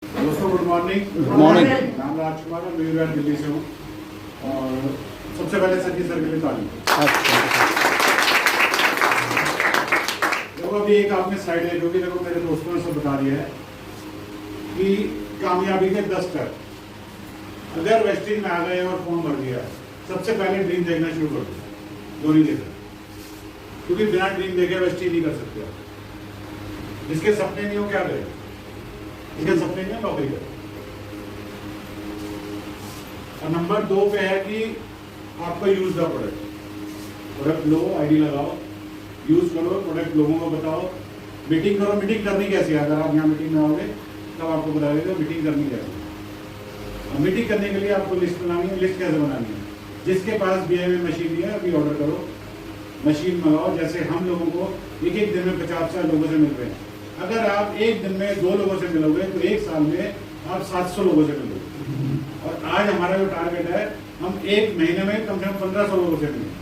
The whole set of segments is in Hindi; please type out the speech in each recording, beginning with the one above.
दोस्तों गुड मॉर्निंग। Good morning. नाम राजकुमार है, मैं दिल्ली से हूँ। और सबसे पहले सर के लिए ताली। देखो अभी एक आपने स्लाइड है जो कि देखो मेरे दोस्तों ने सब बता दिया है कि कामयाबी के 10 स्टेप। अगर वेस्टिंग में आ गए और फॉर्म भर दिया, सबसे पहले ड्रीम देखना शुरू कर दो, जो नहीं देखा, क्योंकि बिना ड्रीम देखे वेस्टिंग नहीं कर सकते आप। जिसके सपने नहीं हो क्या करें, जिसके सपने नहीं नौकरी करें। और नंबर 2 पे है कि आपको use the product low, ID लगाओ, यूज करो, प्रोडक्ट लोगों को बताओ, मीटिंग करो। मीटिंग करनी कैसी है, अगर आप यहाँ मीटिंग में आओगे तब आपको बता देगा मीटिंग करनी कैसे है। और मीटिंग करने के लिए आपको लिस्ट बनानी है। लिस्ट कैसे बनानी है? जिसके पास BMA मशीन नहीं है अभी ऑर्डर करो, मशीन मंगाओ। जैसे हम लोगों को एक दिन में 50 लोगों से मिल रहे हैं, अगर आप एक दिन में 2 लोगों से मिलोगे तो एक साल में आप 700 लोगों से मिलोगे। और आज हमारा जो टारगेट है, हम एक महीने में कम से कम 1500 लोगों से मिलेंगे।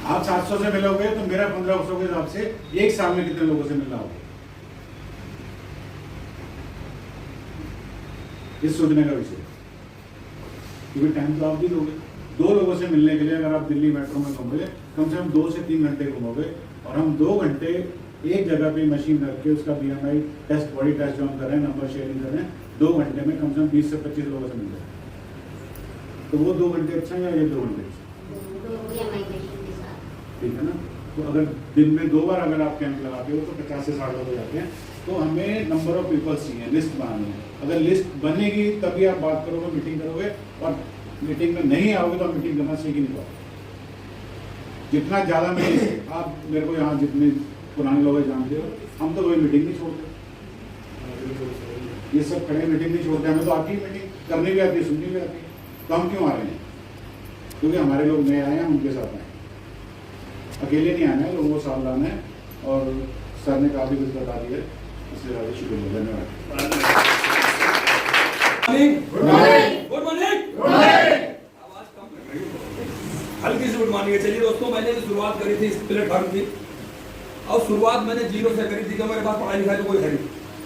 आप 700 से मिलोगे तो मेरा 1500 के हिसाब से एक साल में कितने लोगों से मिलना होगा, इस सोचने का विषय। क्योंकि टाइम तो आप भी दोगे। 2 लोगों से मिलने के लिए अगर आप दिल्ली मेट्रो में घूमोगे, कम से कम 2 से 3 घंटे घूमोगे, और हम 2 घंटे एक जगह पे मशीन रख के उसका BMI टेस्ट, बॉडी टेस्ट जो हम कर रहे हैं, नंबर शेयरिंग कर रहे हैं, 2 घंटे में कम से कम 20 से 25 लोगों से मिल जाए। तो वो 2 घंटे अच्छा है या ये 2 घंटे अच्छा? ठीक है ना। तो अगर दिन में 2 बार अगर आप कैंप लगाते हो तो 50 से 60 लोग हो जाते हैं। तो हमें नंबर ऑफ पीपल्स चाहिए, लिस्ट बनानी है। अगर लिस्ट बनेगी तभी आप बात करोगे, मीटिंग करोगे। और मीटिंग में नहीं आओगे तो आप मीटिंग करना सीख ही नहीं पाओगे। जितना ज़्यादा मीटिंग आप मेरे को यहाँ जितने पुराने लोग जानते हो, हम तो कोई मीटिंग नहीं छोड़ते। ये सब खड़े मीटिंग नहीं छोड़ते, हमें तो आती है मीटिंग, करनी भी आती है, सुननी भी आती है। तो हम क्यों आ रहे हैं? क्योंकि हमारे लोग नए आए हैं, हम उनके साथ आए। अकेले नहीं आना है, लोगों को साथ लाना है। और सर ने काफ़ी कुछ बता दिया है, इसलिए ज़्यादा शुक्रिया, धन्यवाद। Good morning. आवाज कम लग रही है, हल्की सी गुड मॉर्निंग है। चलिए दोस्तों, मैंने शुरुआत करी थी इस प्लेटफॉर्म की, और शुरुआत मैंने 0 से करी थी कि मेरे पास पढ़ाई लिखाई तो कोई है नहीं।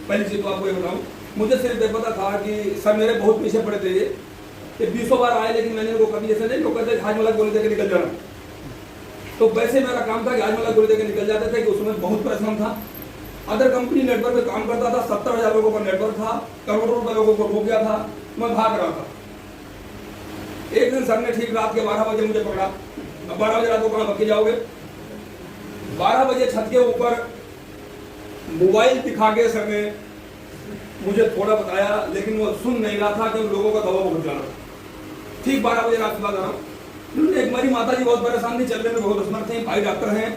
पहली चीज तो आपको ये बताऊं, मुझे सिर्फ ये पता था कि सर मेरे बहुत पीछे पड़े थे, ये 20 बार आए, लेकिन मैंने उनको कभी ऐसे नहीं, लोग कहते हाजमला गोली देकर निकल जाना। तो वैसे मेरा काम था कि हाजमला गोली देकर निकल जाते थे, कि उसमें बहुत परिश्रम था। अदर कंपनी नेटवर्क में काम करता था, 70,000 लोगों का नेटवर्क था, करोड़ों रुपए लोगों को खो गया था, मैं भाग रहा था। एक दिन सर ने ठीक रात के 12 बजे मुझे पकड़ा। अब 12 बजे रात को कहाँ बक्के जाओगे? 12 बजे छत के ऊपर मोबाइल दिखा के सर ने मुझे थोड़ा बताया, लेकिन वो सुन नहीं रहा था कि उन लोगों का दवा बहुत जाना था। ठीक 12 बजे रात की बात आ रहा हूँ। एक मेरी माता जी बहुत परेशान थी, चलने में बहुत असमर्थ थे, भाई डॉक्टर हैं,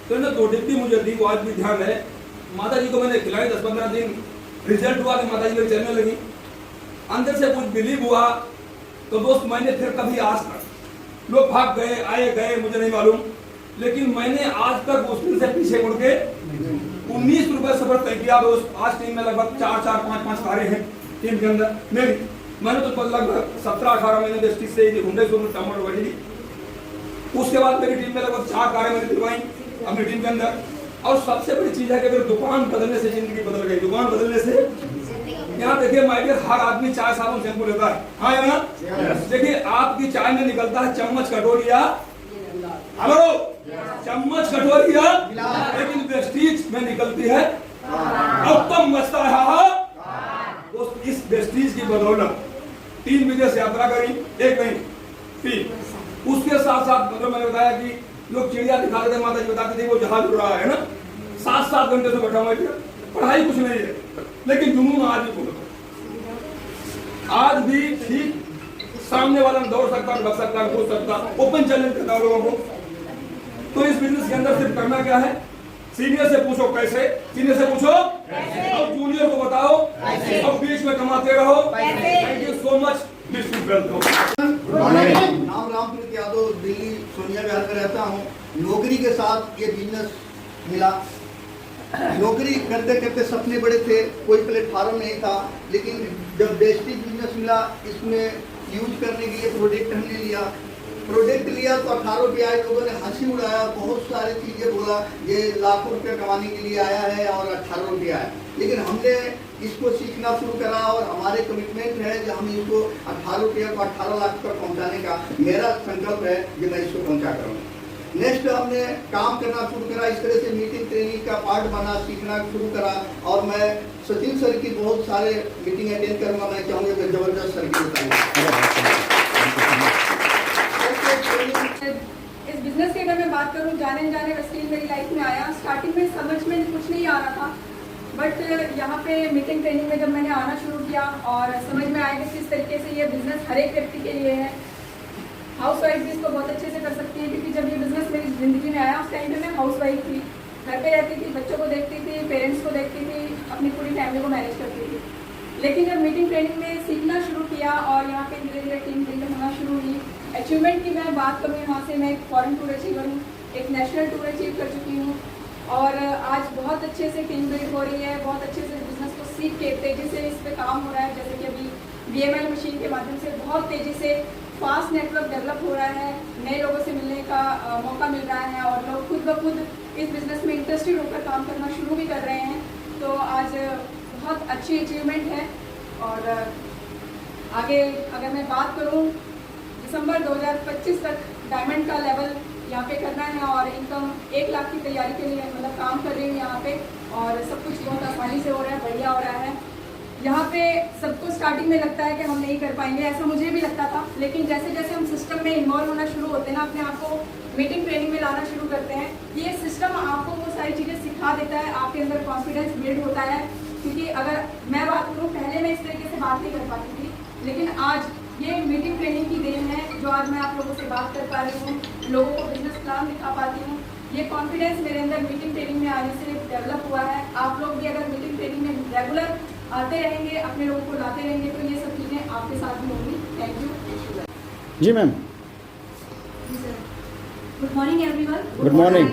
तो इन्होंने 2 डिब्बी मुझे दी। वो आज भी ध्यान है। माता जी को मैंने खिलाई, 10-15 दिन रिजल्ट हुआ कि माता जी मेरी चलने लगी। अंदर से कुछ बिलीव हुआ। तो दोस्त मैंने फिर कभी आज तक, लोग भाग गए आए गए मुझे नहीं मालूम, लेकिन मैंने आज तक उस दिन से पीछे मुड़ के 19 रुपए सफर तय किया। दोस्त आज टीम में लगभग 4-4, 5-5 कारें हैं टीम के अंदर मेरी। मैंने तो लगभग 17-18 महीने डिस्ट्रिक्ट से हुंडई शोरूम टमाटर बैठी थी। उसके बाद मेरी टीम में लगभग 4 कारें मैंने दिलवाई अपनी टीम के अंदर। और सबसे बड़ी चीज है कि अगर दुकान बदलने से जिंदगी बदल गई। दुकान बदलने से, यहाँ देखिए माय डियर, हर आदमी चाय साबुन शैम्पू लेता है, हाँ या ना? देखिए आपकी चाय में निकलता है चम्मच कटोरिया, हेलो, चम्मच कटोरिया, लेकिन वेस्टीज में निकलती है उत्तम मस्ता है। दोस्त इस वेस्टीज की बदौलत 3 विदेश यात्रा करी, एक नहीं 3। उसके साथ साथ मतलब मैंने बताया कि लोग चिड़िया दिखाते थे, माता जी बताती थी वो जहाज उड़ रहा है ना, 7-7 घंटे से बैठा हुआ है। पढ़ाई कुछ नहीं है, लेकिन जुनून आज भी बोलता, आज भी ठीक सामने वाला दौड़ सकता, लग सकता, पूछ सकता, ओपन चैलेंज करता लोगों को। तो इस बिजनेस के अंदर सिर्फ करना क्या है? सीनियर से पूछो कैसे, सीनियर से पूछो कैसे, और जूनियर को बताओ कैसे, और बीच में कमाते रहो। Thank you so much. नाम रामप्रीत यादव, दिल्ली सोनिया विहार में रहता हूँ। नौकरी के साथ ये बिजनेस मिला। नौकरी करते करते सपने बड़े थे, कोई प्लेटफार्म नहीं था, लेकिन जब बेस्टिज बिजनेस मिला, इसमें यूज करने के लिए प्रोडक्ट हमने लिया, प्रोडक्ट लिया तो 18 रुपये आए, लोगों ने हंसी उड़ाया, बहुत सारी चीज़ें बोला ये लाखों रुपये कमाने के लिए आया है और 18 रुपये आया। लेकिन हमने इसको सीखना शुरू करा और हमारे कमिटमेंट है कि हम इसको 18 रुपये को 18 लाख तक पहुंचाने का मेरा संकल्प है कि मैं इसको पहुंचा करूँगा। नेक्स्ट हमने काम करना शुरू करा, इस तरह से मीटिंग ट्रेनिंग का पार्ट बना, सीखना शुरू करा और मैं सचिन सर की बहुत सारे मीटिंग अटेंड करूँगा। मैं चाहूँगा कि जबरदस्त सर की इस बिजनेस की अगर मैं बात करूं, जाने स्टेज मेरी लाइफ में आया। स्टार्टिंग में समझ में कुछ नहीं आ रहा था, बट यहाँ पे मीटिंग ट्रेनिंग में जब मैंने आना शुरू किया और समझ में आया कि किस तरीके से ये बिजनेस हर एक व्यक्ति के लिए है। हाउस वाइफ भी इसको बहुत अच्छे से कर सकती है, क्योंकि जब ये बिजनेस मेरी ज़िंदगी में आया उस टाइम पे मैं हाउस वाइफ थी, घर पे रहती थी, बच्चों को देखती थी, पेरेंट्स को देखती थी, अपनी पूरी फैमिली को मैनेज करती थी। लेकिन जब मीटिंग ट्रेनिंग में सीखना शुरू किया और यहाँ पे धीरे धीरे टीम बिल्डिंग होना शुरू हुई। अचीवमेंट की मैं बात करूँ, यहाँ से मैं एक फॉरेन टूर अचीवर हूँ, एक नेशनल टूर अचीव कर चुकी हूँ और आज बहुत अच्छे से टीम बिल्ड हो रही है, बहुत अच्छे से बिजनेस को सीख के तेज़ी से इस पर काम हो रहा है। जैसे कि अभी VML मशीन के माध्यम से बहुत तेज़ी से फास्ट नेटवर्क डेवलप हो रहा है, नए लोगों से मिलने का मौका मिल रहा है और लोग खुद ब खुद इस बिज़नेस में इंटरेस्टेड होकर काम करना शुरू भी कर रहे हैं। तो आज बहुत अच्छी अचीवमेंट है। और आगे अगर मैं बात करूं, दिसंबर 2025 तक डायमंड का लेवल यहाँ पे करना है और इनकम 1 लाख की तैयारी के लिए मतलब काम कर रही हूँ यहाँ पे और सब कुछ बहुत आसानी से हो रहा है, बढ़िया हो रहा है। यहाँ पे सबको स्टार्टिंग में लगता है कि हम नहीं कर पाएंगे, ऐसा मुझे भी लगता था, लेकिन जैसे जैसे हम सिस्टम में इन्वॉल्व होना शुरू होते हैं ना, अपने आप को मीटिंग ट्रेनिंग में लाना शुरू करते हैं, ये सिस्टम आपको वो सारी चीज़ें सिखा देता है, आपके अंदर कॉन्फिडेंस बिल्ड होता है। क्योंकि अगर मैं बात करूँ, पहले मैं इस तरीके से बात नहीं कर पाती थी, लेकिन आज ये मीटिंग ट्रेनिंग की देन है जो आज मैं आप लोगों से बात कर पा रही हूँ, लोगों को बिजनेस प्लान दिखा पाती हूँ। ये कॉन्फिडेंस मेरे अंदर मीटिंग ट्रेनिंग में आने से डेवलप हुआ है। आप लोग भी अगर मीटिंग ट्रेनिंग में रेगुलर आते रहेंगे, अपने लोगों को लाते रहेंगे, तो ये सब चीज़ें आपके साथ भी होंगी। Thank you. जी ma'am. Good morning everyone. Good morning.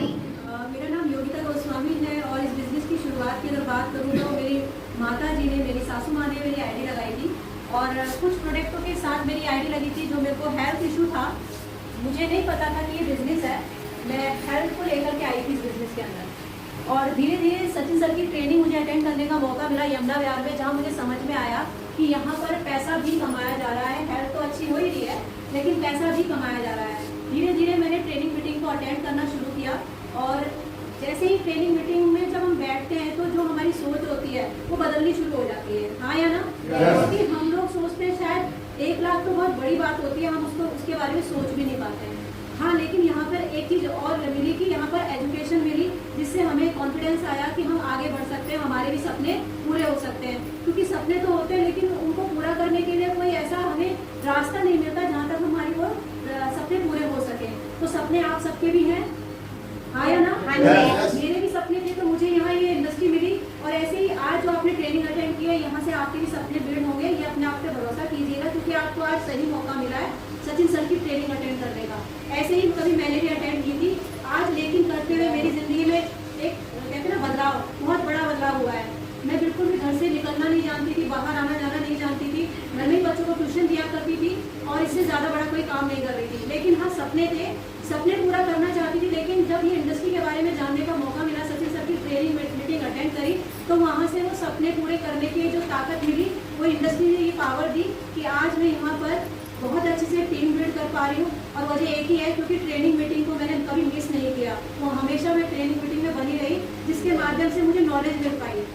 मेरा नाम योगिता गोस्वामी है और इस बिज़नेस की शुरुआत की अगर बात करूँ तो मेरी माता जी ने, मेरी सासू माँ ने मेरी आईडी लगाई थी और कुछ प्रोडक्टों के साथ मेरी आईडी लगी थी जो मेरे को हेल्थ इशू था। मुझे नहीं पता था कि ये बिज़नेस है, मैं हेल्थ को लेकर के आई थी इस बिज़नेस के अंदर और धीरे धीरे सचिन सर की ट्रेनिंग मुझे अटेंड करने का मौका मिला यमुना विहार में, जहाँ मुझे समझ में आया कि यहाँ पर पैसा भी कमाया जा रहा है। हेल्थ तो अच्छी हो ही रही है लेकिन पैसा भी कमाया जा रहा है। धीरे धीरे मैंने ट्रेनिंग मीटिंग को अटेंड करना शुरू किया और जैसे ही ट्रेनिंग मीटिंग में जब हम बैठते हैं तो जो हमारी सोच होती है वो बदलनी शुरू हो जाती है। हाँ या ना? क्योंकि हम लोग सोचते हैं शायद 1 लाख तो बहुत बड़ी बात होती है, हम उसके बारे में सोच भी नहीं पाते हैं। हाँ, लेकिन यहाँ पर एक चीज़ और मिली कि यहाँ पर एजुकेशन मिली, जिससे हमें कॉन्फिडेंस आया कि हम आगे बढ़ सकते हैं, हमारे भी सपने पूरे हो सकते हैं। क्योंकि सपने तो होते हैं लेकिन उनको पूरा करने के लिए कोई ऐसा हमें रास्ता नहीं मिलता जहाँ तक हमारी वो सपने पूरे हो सके। तो सपने आप सबके भी हैं, हाँ या ना? मेरे भी सपने थे, तो मुझे यहाँ ये इंडस्ट्री मिली और ऐसे ही आज जो आपने ट्रेनिंग अटेंड किया, यहाँ से आपके भी सपने बिल्ड होंगे। ये अपने आप पे भरोसा कीजिएगा क्योंकि आपको आज सही मौका मिला है सचिन सर की ट्रेनिंग अटेंड करने का। ऐसे ही कभी मैंने भी अटेंड की थी आज, लेकिन करते हुए मेरी ज़िंदगी में एक कहते हैं ना बदलाव, बहुत बड़ा बदलाव हुआ है। मैं बिल्कुल भी घर से निकलना नहीं जानती थी, बाहर आना जाना नहीं जानती थी, घर में बच्चों को ट्यूशन दिया करती थी और इससे ज़्यादा बड़ा कोई काम नहीं कर रही थी। लेकिन हाँ, सपने थे, सपने पूरा करना चाहती थी। लेकिन जब ये इंडस्ट्री के बारे में जानने का मौका मिला, सचिन सर की ट्रेनिंग मीटिंग अटेंड करी, तो वहाँ से वो सपने पूरे करने की जो ताकत मिली, वो इंडस्ट्री ने ये पावर दी कि आज मैं यहाँ पर बहुत अच्छे से टीम बिल्ड कर पा रही हूँ। और वजह एक ही है क्योंकि ट्रेनिंग मीटिंग को मैंने कभी मिस नहीं किया, वो हमेशा मैं ट्रेनिंग मीटिंग में बनी रही, जिसके माध्यम से मुझे नॉलेज मिल पाई।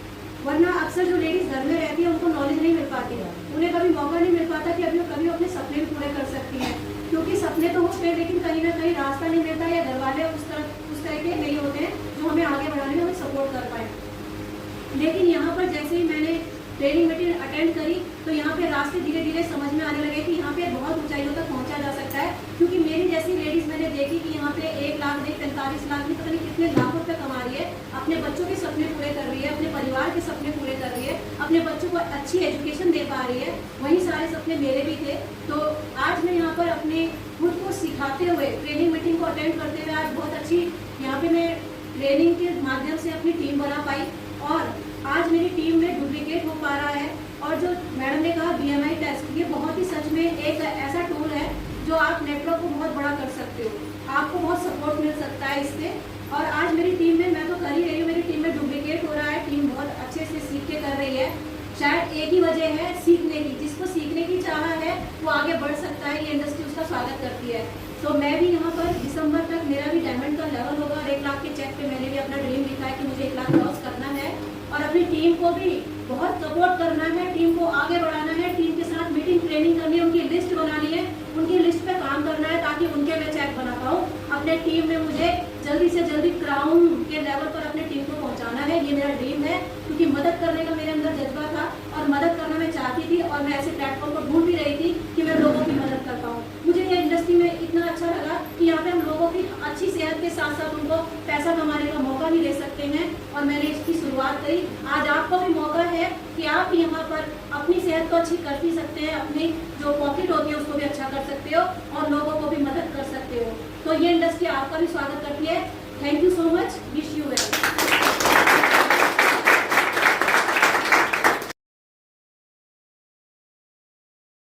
वरना अक्सर जो लेडीज़ घर में रहती है उनको नॉलेज नहीं मिल पाती है, उन्हें कभी मौका नहीं मिल पाता कि अभी वो कभी अपने सपने भी पूरे कर सकती हैं। क्योंकि सपने तो होते हैं लेकिन कहीं ना कहीं रास्ता नहीं मिलता या घर वाले उस तरह के नहीं होते हैं जो हमें आगे बढ़ाने में हमें सपोर्ट कर पाए। लेकिन यहाँ पर जैसे ही मैंने ट्रेनिंग मीटिंग अटेंड करी तो यहाँ पे रास्ते धीरे धीरे समझ में आने लगे कि यहाँ पे बहुत ऊंचाइयों तक पहुँचा जा सकता है। क्योंकि मेरी जैसी लेडीज़ मैंने देखी कि यहाँ पे 1 लाख नहीं 45 लाख नहीं, पता नहीं कितने लाखों रुपये कमा रही है, अपने बच्चों के सपने पूरे कर रही है, अपने परिवार के सपने पूरे कर रही है, अपने बच्चों को अच्छी एजुकेशन दे पा रही है। वही सारे सपने मेरे भी थे। तो आज मैं यहाँ पर अपने खुद को सिखाते हुए, ट्रेनिंग मीटिंग को अटेंड करते हुए आज बहुत अच्छी यहाँ पे मैं ट्रेनिंग के माध्यम से अपनी टीम बना पाई और आज मेरी टीम में डुप्लीकेट हो पा रहा है। और जो मैडम ने कहा BMI टेस्ट, ये बहुत ही सच में एक ऐसा टूल है जो आप नेटवर्क को बहुत बड़ा कर सकते हो। आपको बहुत सपोर्ट मिल सकता है इससे। और आज मेरी टीम में, मैं तो कर ही रही हूँ, मेरी टीम में डुप्लीकेट हो रहा है, टीम बहुत अच्छे से सीख के कर रही है। शायद एक ही वजह है सीखने की, जिसको सीखने की चाह है वो आगे बढ़ सकता है, ये इंडस्ट्री उसका स्वागत करती है। तो मैं भी यहाँ पर दिसंबर तक मेरा भी डायमंड का लेवल होगा और 1 लाख के चेक पे मैंने भी अपना ड्रीम लिखा है कि मुझे 1 लाख क्रॉस करना है और अपनी टीम को भी बहुत सपोर्ट करना है, टीम को आगे बढ़ाना है, टीम के साथ मीटिंग ट्रेनिंग करनी है, उनकी लिस्ट बनानी है, उनकी लिस्ट पे काम करना है ताकि उनके मैं चेक बना पाऊँ। अपने टीम में मुझे जल्दी से जल्दी क्राउन के लेवल पर अपने टीम को पहुंचाना है, ये मेरा ड्रीम है। क्योंकि मदद करने का मेरे अंदर जज्बा था और मदद करना मैं चाहती थी और मैं ऐसे प्लेटफॉर्म को ढूंढ भी रही थी कि मैं लोगों की मदद कर पाऊँ। मुझे ये इंडस्ट्री में इतना अच्छा लगा कि यहाँ पे हम लोगों की अच्छी सेहत के साथ साथ उनको पैसा कमाने का मौका भी दे सकते हैं और मैंने इसकी शुरुआत करी। आज आपको भी मौका है कि आप यहाँ पर अपनी सेहत को अच्छी कर भी सकते हैं, अपनी जो पॉकेट होती है उसको भी अच्छा कर सकते हो और लोगों को भी मदद कर सकते हो। तो ये इंडस्ट्री आपका भी स्वागत करती है। Thank you so much, wish you well.